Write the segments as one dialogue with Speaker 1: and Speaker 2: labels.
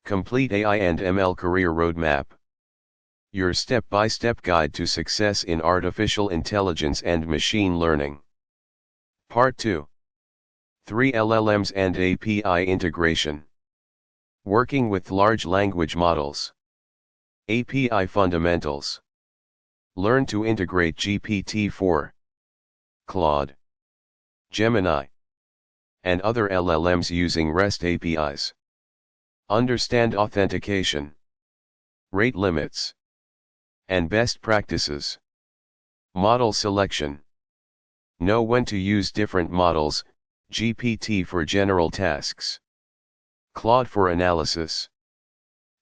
Speaker 1: Complete AI and ML Career Roadmap. Your step-by-step guide to success in artificial intelligence and machine learning. Part 2. 3 LLMs and API integration. Working with large language models. API fundamentals. Learn to integrate GPT-4, Claude, Gemini, and other LLMs using REST APIs. Understand authentication, rate limits, and best practices. Model selection. Know when to use different models, GPT for general tasks, Claude for analysis,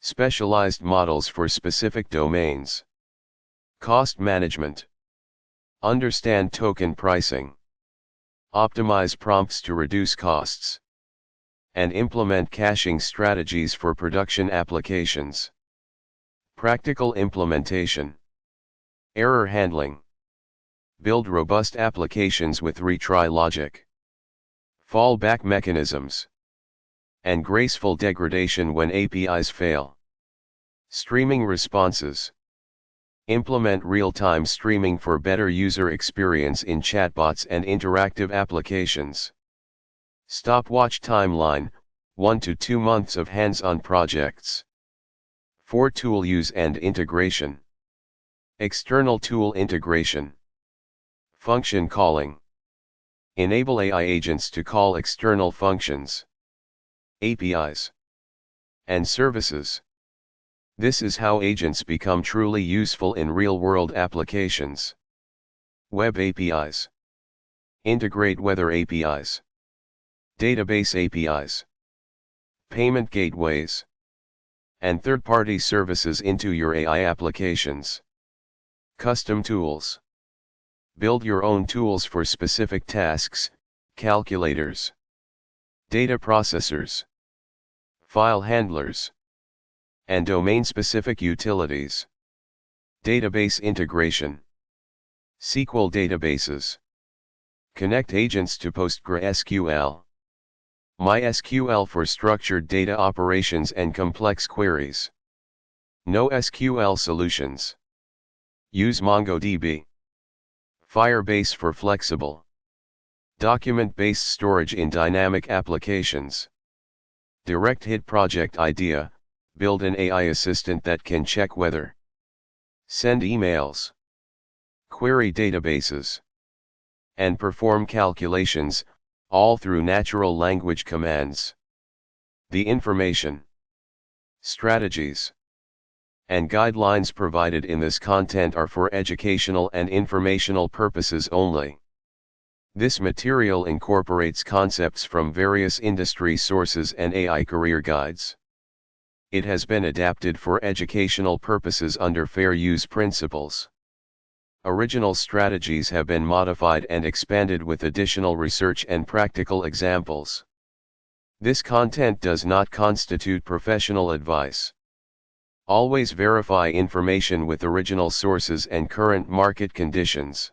Speaker 1: specialized models for specific domains. Cost management. Understand token pricing. Optimize prompts to reduce costs. And implement caching strategies for production applications. Practical implementation. Error handling. Build robust applications with retry logic. Fallback mechanisms. And graceful degradation when APIs fail. Streaming responses. Implement real-time streaming for better user experience in chatbots and interactive applications. Stopwatch timeline, 1 to 2 months of hands-on projects. 4 Tool use and integration. External tool integration. Function calling. Enable AI agents to call external functions, APIs, and services. This is how agents become truly useful in real-world applications. Web APIs. Integrate weather APIs. Database APIs. Payment gateways. And third-party services into your AI applications. Custom tools. Build your own tools for specific tasks, calculators, data processors, file handlers, and domain-specific utilities. Database integration. SQL databases. Connect agents to PostgreSQL. MySQL for structured data operations and complex queries. NoSQL solutions. Use MongoDB. Firebase for flexible, document-based storage in dynamic applications. Direct Hit Project Idea. Build an AI assistant that can check weather, send emails, query databases, and perform calculations, all through natural language commands. The information, strategies, and guidelines provided in this content are for educational and informational purposes only. This material incorporates concepts from various industry sources and AI career guides. It has been adapted for educational purposes under fair use principles. Original strategies have been modified and expanded with additional research and practical examples. This content does not constitute professional advice. Always verify information with original sources and current market conditions.